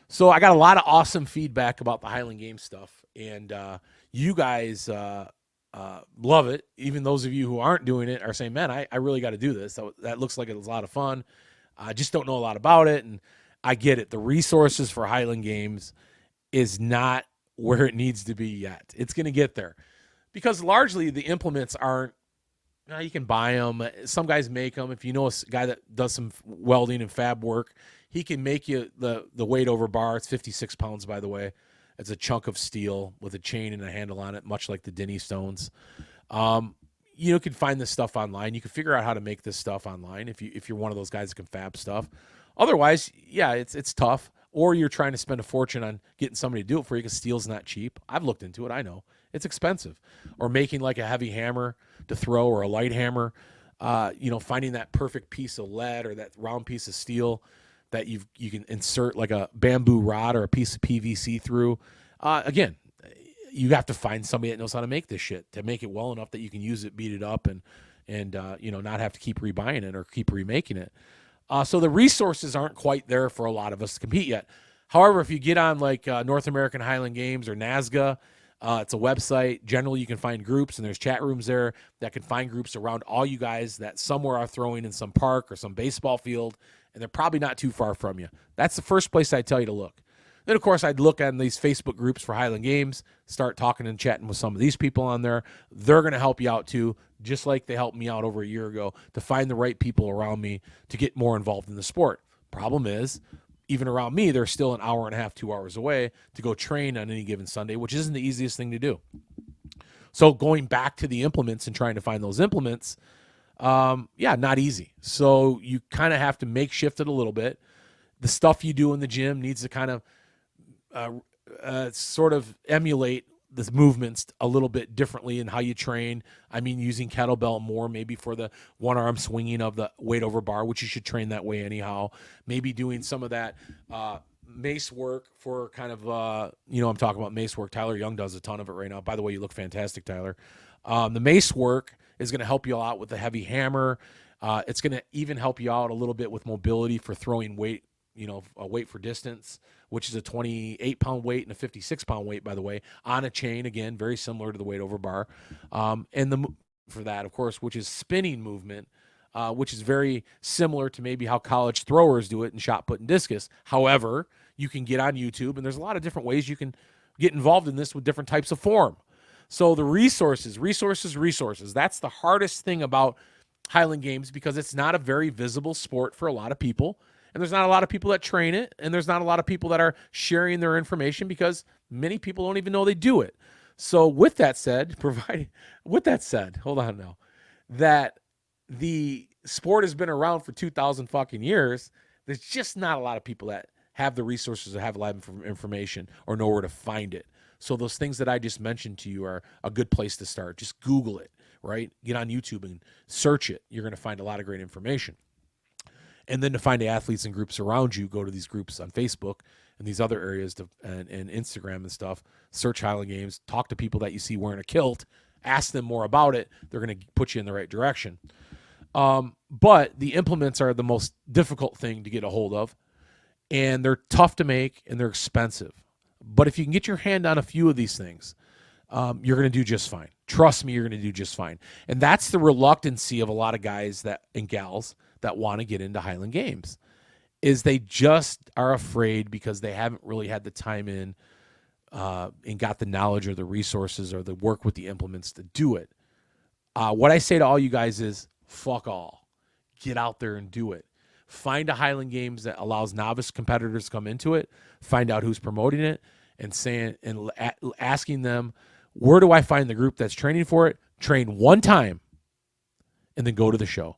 So I got a lot of awesome feedback about the Highland Games stuff, and you guys love it. Even those of you who aren't doing it are saying, "Man, I really got to do this. That looks like it's a lot of fun. I just don't know a lot about it." And I get it. The resources for Highland Games is not where it needs to be yet. It's going to get there because largely the implements aren't. You can buy them. Some guys make them. If you know a guy that does some welding and fab work, he can make you the weight over bar. It's 56 pounds, by the way. It's a chunk of steel with a chain and a handle on it, much like the Denny stones. You can find this stuff online. You can figure out how to make this stuff online if you're one of those guys that can fab stuff. Otherwise, yeah, it's tough. Or you're trying to spend a fortune on getting somebody to do it for you because steel's not cheap. I've looked into it. I know it's expensive. Or making like a heavy hammer to throw or a light hammer. Finding that perfect piece of lead or that round piece of steel that you can insert like a bamboo rod or a piece of PVC through. Again, you have to find somebody that knows how to make this shit to make it well enough that you can use it, beat it up, and not have to keep rebuying it or keep remaking it. So the resources aren't quite there for a lot of us to compete yet. However, if you get on like North American Highland Games or NASGA, it's a website. Generally, you can find groups, and there's chat rooms there that can find groups around all you guys that somewhere are throwing in some park or some baseball field, and they're probably not too far from you. That's the first place I'd tell you to look. Then, of course, I'd look on these Facebook groups for Highland Games, start talking and chatting with some of these people on there. They're going to help you out too, just like they helped me out over a year ago to find the right people around me to get more involved in the sport. Problem is, even around me, they're still an hour and a half, 2 hours away to go train on any given Sunday, which isn't the easiest thing to do. So going back to the implements and trying to find those implements, not easy. So you kind of have to makeshift it a little bit. The stuff you do in the gym needs to kind of sort of emulate the movements a little bit differently in how you train. I mean, using kettlebell more, maybe for the one arm swinging of the weight over bar, which you should train that way anyhow. Maybe doing some of that mace work for kind of, I'm talking about mace work. Tyler Young does a ton of it right now. By the way, you look fantastic, Tyler. The mace work is going to help you out with the heavy hammer. It's going to even help you out a little bit with mobility for throwing weight, a weight for distance, which is a 28-pound weight and a 56-pound weight, by the way, on a chain, again, very similar to the weight over bar. For that, of course, which is spinning movement, which is very similar to maybe how college throwers do it in shot put and discus. However, you can get on YouTube, and there's a lot of different ways you can get involved in this with different types of form. So the resources. That's the hardest thing about Highland Games because it's not a very visible sport for a lot of people. And there's not a lot of people that train it, and there's not a lot of people that are sharing their information because many people don't even know they do it. So with that said, hold on now, that the sport has been around for 2,000 fucking years, there's just not a lot of people that have the resources or have a lot of information or know where to find it. So those things that I just mentioned to you are a good place to start. Just Google it, right? Get on YouTube and search it. You're going to find a lot of great information. And then to find the athletes and groups around you, go to these groups on Facebook and these other areas and Instagram and stuff. Search Highland Games. Talk to people that you see wearing a kilt. Ask them more about it. They're going to put you in the right direction. But the implements are the most difficult thing to get a hold of. And they're tough to make and they're expensive. But if you can get your hand on a few of these things, you're going to do just fine. Trust me, you're going to do just fine. And that's the reluctancy of a lot of guys and gals that want to get into Highland Games, is they just are afraid because they haven't really had the time in and got the knowledge or the resources or the work with the implements to do it. What I say to all you guys is, fuck all. Get out there and do it. Find a Highland Games that allows novice competitors to come into it, find out who's promoting it, and asking them, where do I find the group that's training for it? Train one time, and then go to the show.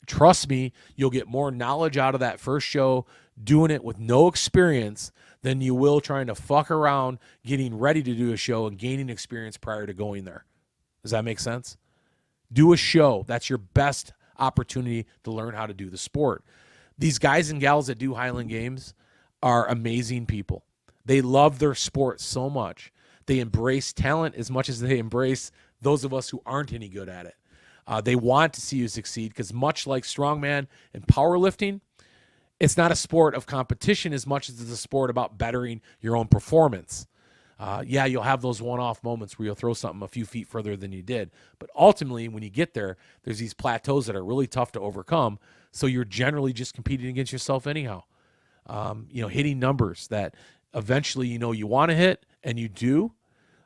Trust me, you'll get more knowledge out of that first show doing it with no experience than you will trying to fuck around getting ready to do a show and gaining experience prior to going there. Does that make sense? Do a show. That's your best opportunity to learn how to do the sport. These guys and gals that do Highland Games are amazing people. They love their sport so much. They embrace talent as much as they embrace those of us who aren't any good at it. They want to see you succeed because much like strongman and powerlifting it's not a sport of competition as much as it's a sport about bettering your own performance. Yeah, you'll have those one-off moments where you'll throw something a few feet further than you did. But ultimately, when you get there, there's these plateaus that are really tough to overcome. So you're generally just competing against yourself anyhow. Hitting numbers that eventually, you want to hit and you do.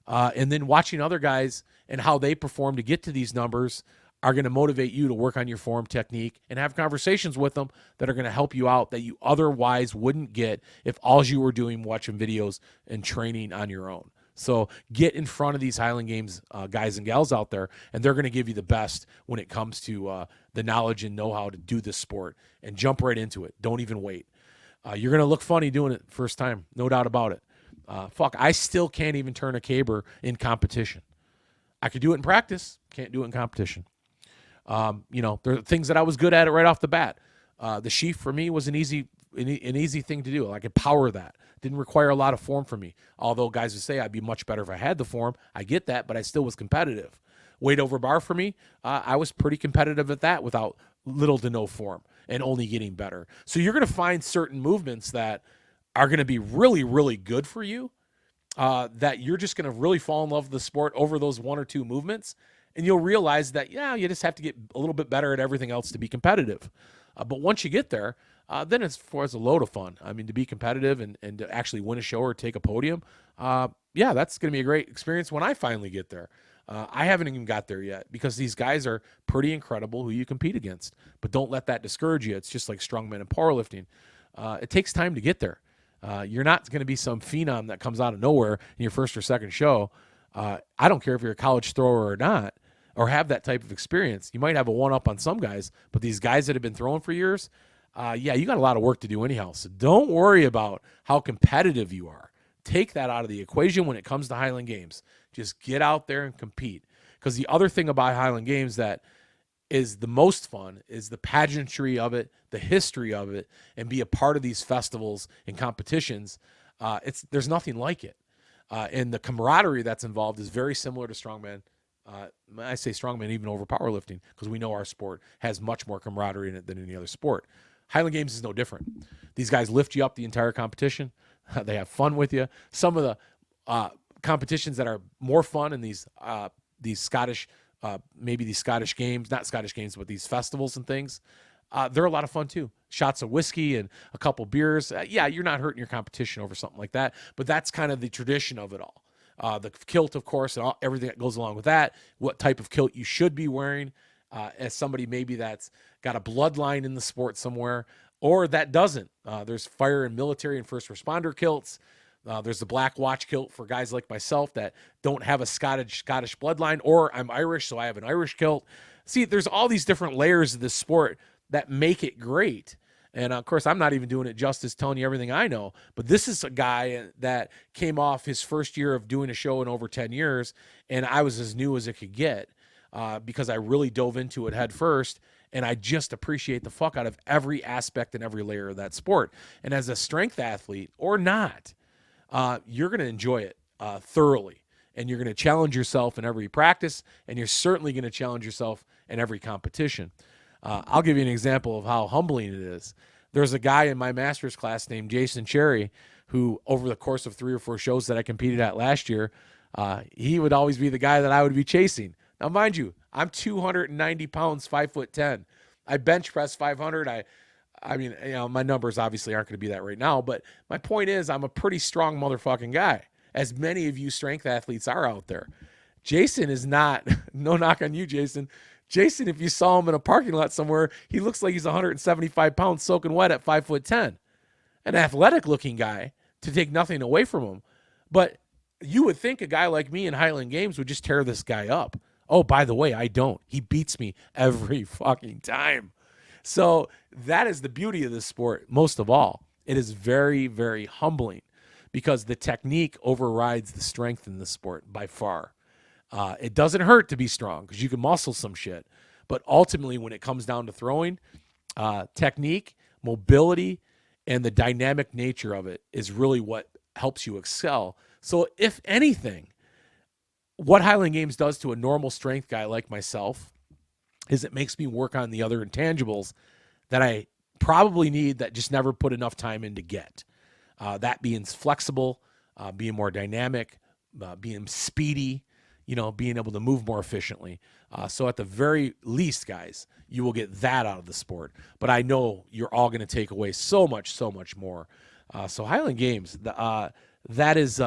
And then watching other guys and how they perform to get to these numbers are going to motivate you to work on your form technique and have conversations with them that are going to help you out that you otherwise wouldn't get if all you were doing watching videos and training on your own. So get in front of these Highland Games guys and gals out there, and they're going to give you the best when it comes to the knowledge and know-how to do this sport, and jump right into it. Don't even wait. You're going to look funny doing it first time, no doubt about it. I still can't even turn a caber in competition. I could do it in practice, can't do it in competition. There are things that I was good at it right off the bat. The sheath for me was an easy thing to do. I could power that. Didn't require a lot of form for me. Although guys would say I'd be much better if I had the form. I get that, but I still was competitive. Weight over bar for me, I was pretty competitive at that without little to no form and only getting better. So you're going to find certain movements that are going to be really, really good for you, that you're just going to really fall in love with the sport over those one or two movements. And you'll realize that, you just have to get a little bit better at everything else to be competitive. But once you get there, then it's a load of fun. I mean, to be competitive and to actually win a show or take a podium, that's going to be a great experience when I finally get there. I haven't even got there yet because these guys are pretty incredible who you compete against. But don't let that discourage you. It's just like strongman and powerlifting. It takes time to get there. You're not going to be some phenom that comes out of nowhere in your first or second show. I don't care if you're a college thrower or not, or have that type of experience. You might have a one-up on some guys, but these guys that have been throwing for years, you got a lot of work to do anyhow. So don't worry about how competitive you are. Take that out of the equation when it comes to Highland Games. Just get out there and compete. Because the other thing about Highland Games that is the most fun is the pageantry of it, the history of it, and be a part of these festivals and competitions. There's nothing like it. And the camaraderie that's involved is very similar to strongman. I say strongman even over powerlifting because we know our sport has much more camaraderie in it than any other sport. Highland Games is no different. These guys lift you up the entire competition. They have fun with you. Some of the competitions that are more fun in these Scottish, maybe these Scottish games, not Scottish games, but these festivals and things, they're a lot of fun too. Shots of whiskey and a couple beers. You're not hurting your competition over something like that, but that's kind of the tradition of it all. The kilt, of course, and everything that goes along with that, what type of kilt you should be wearing as somebody maybe that's got a bloodline in the sport somewhere, or that doesn't. There's fire and military and first responder kilts. There's the black watch kilt for guys like myself that don't have a Scottish bloodline, or I'm Irish, so I have an Irish kilt. See, there's all these different layers of this sport that make it great. And of course, I'm not even doing it justice telling you everything I know, but this is a guy that came off his first year of doing a show in over 10 years, and I was as new as it could get because I really dove into it head first, and I just appreciate the fuck out of every aspect and every layer of that sport. And as a strength athlete or not, you're going to enjoy it thoroughly, and you're going to challenge yourself in every practice, and you're certainly going to challenge yourself in every competition. I'll give you an example of how humbling it is. There's a guy in my master's class named Jason Cherry who, over the course of 3 or 4 shows that I competed at last year, he would always be the guy that I would be chasing. Now, mind you, I'm 290 pounds, 5'10". I bench press 500. I mean, my numbers obviously aren't going to be that right now, but my point is I'm a pretty strong motherfucking guy, as many of you strength athletes are out there. Jason is not, no knock on you, Jason. Jason, if you saw him in a parking lot somewhere, he looks like he's 175 pounds soaking wet at 5'10". An athletic looking guy, to take nothing away from him. But you would think a guy like me in Highland Games would just tear this guy up. Oh, by the way, I don't. He beats me every fucking time. So that is the beauty of this sport, most of all. It is very, very humbling because the technique overrides the strength in the sport by far. It doesn't hurt to be strong because you can muscle some shit. But ultimately, when it comes down to throwing, technique, mobility, and the dynamic nature of it is really what helps you excel. So if anything, what Highland Games does to a normal strength guy like myself is it makes me work on the other intangibles that I probably need that just never put enough time in to get. That being flexible, being more dynamic, being speedy, being able to move more efficiently. So at the very least, guys, you will get that out of the sport. But I know you're all going to take away so much more. So Highland Games, that is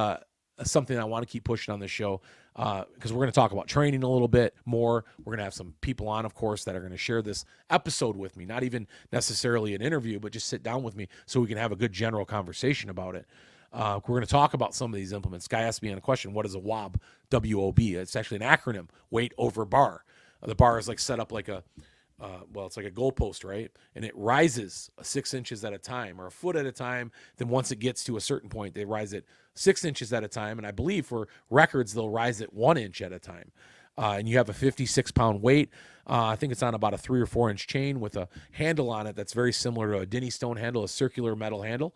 something I want to keep pushing on this show, because we're going to talk about training a little bit more. We're going to have some people on, of course, that are going to share this episode with me, not even necessarily an interview, but just sit down with me so we can have a good general conversation about it. We're going to talk about some of these implements. Guy asked me on a question, what is a WOB? W-O-B. It's actually an acronym, weight over bar. The bar is like set up like it's like a goalpost, right? And it rises 6 inches at a time or a foot at a time. Then once it gets to a certain point, they rise it 6 inches at a time. And I believe for records, they'll rise it 1 inch at a time. And you have a 56-pound weight. I think it's on about a 3 or 4 inch chain with a handle on it that's very similar to a Denny Stone handle, a circular metal handle.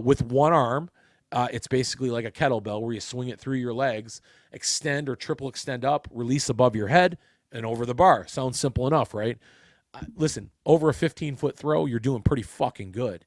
With one arm, it's basically like a kettlebell where you swing it through your legs, extend or triple extend up, release above your head, and over the bar. Sounds simple enough, right? Listen, over a 15-foot throw, you're doing pretty fucking good.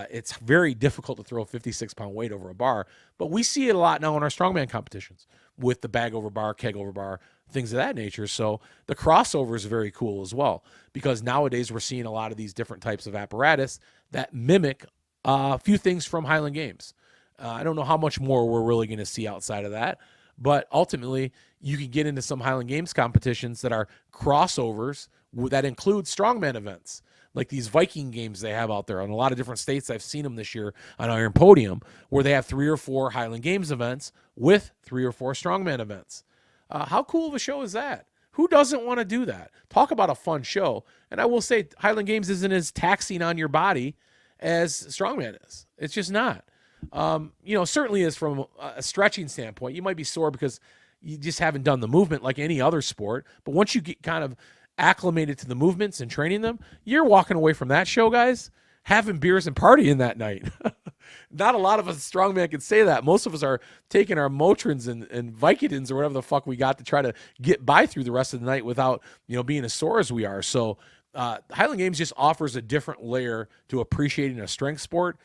It's very difficult to throw a 56-pound weight over a bar, but we see it a lot now in our strongman competitions with the bag over bar, keg over bar, things of that nature. So the crossover is very cool as well, because nowadays we're seeing a lot of these different types of apparatus that mimic a few things from Highland Games. I don't know how much more we're really going to see outside of that, but ultimately you can get into some Highland Games competitions that are crossovers that include strongman events, like these Viking games they have out there in a lot of different states. I've seen them this year on Iron Podium, where they have 3 or 4 Highland Games events with 3 or 4 strongman events. How cool of a show is that? Who doesn't want to do that? Talk about a fun show. And I will say Highland Games isn't as taxing on your body as strongman is. It's just not. Certainly is from a stretching standpoint. You might be sore because you just haven't done the movement like any other sport. But once you get kind of acclimated to the movements and training them, you're walking away from that show, guys, having beers and partying that night. Not a lot of us strongman can say that. Most of us are taking our Motrins and Vicodins or whatever the fuck we got to try to get by through the rest of the night without, being as sore as we are. So Highland Games just offers a different layer to appreciating a strength sport,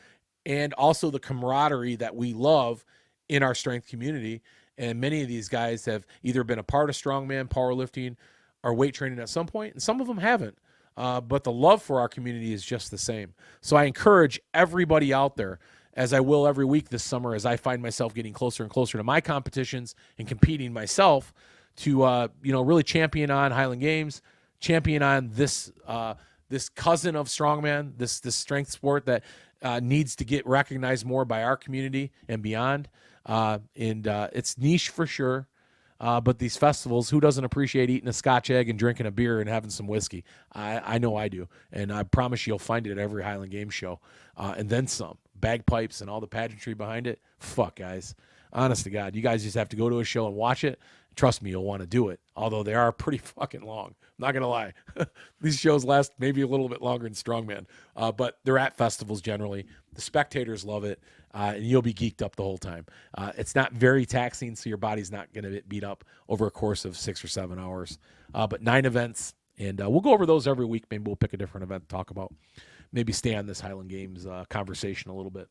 and also the camaraderie that we love in our strength community. And many of these guys have either been a part of strongman, powerlifting, or weight training at some point, and some of them haven't. But the love for our community is just the same. So I encourage everybody out there, as I will every week this summer, as I find myself getting closer and closer to my competitions and competing myself, to really champion on Highland Games, champion on this cousin of strongman, this strength sport that needs to get recognized more by our community and beyond. It's niche for sure. But these festivals, who doesn't appreciate eating a Scotch egg and drinking a beer and having some whiskey? I know I do. And I promise you'll find it at every Highland Games show. And then some. Bagpipes and all the pageantry behind it. Fuck, guys. Honest to God, you guys just have to go to a show and watch it. Trust me, you'll want to do it. Although they are pretty fucking long. I'm not going to lie. These shows last maybe a little bit longer than Strongman. But they're at festivals generally. The spectators love it. And you'll be geeked up the whole time. It's not very taxing, so your body's not going to get beat up over a course of 6 or 7 hours. But 9 events, and we'll go over those every week. Maybe we'll pick a different event to talk about. Maybe stay on this Highland Games conversation a little bit.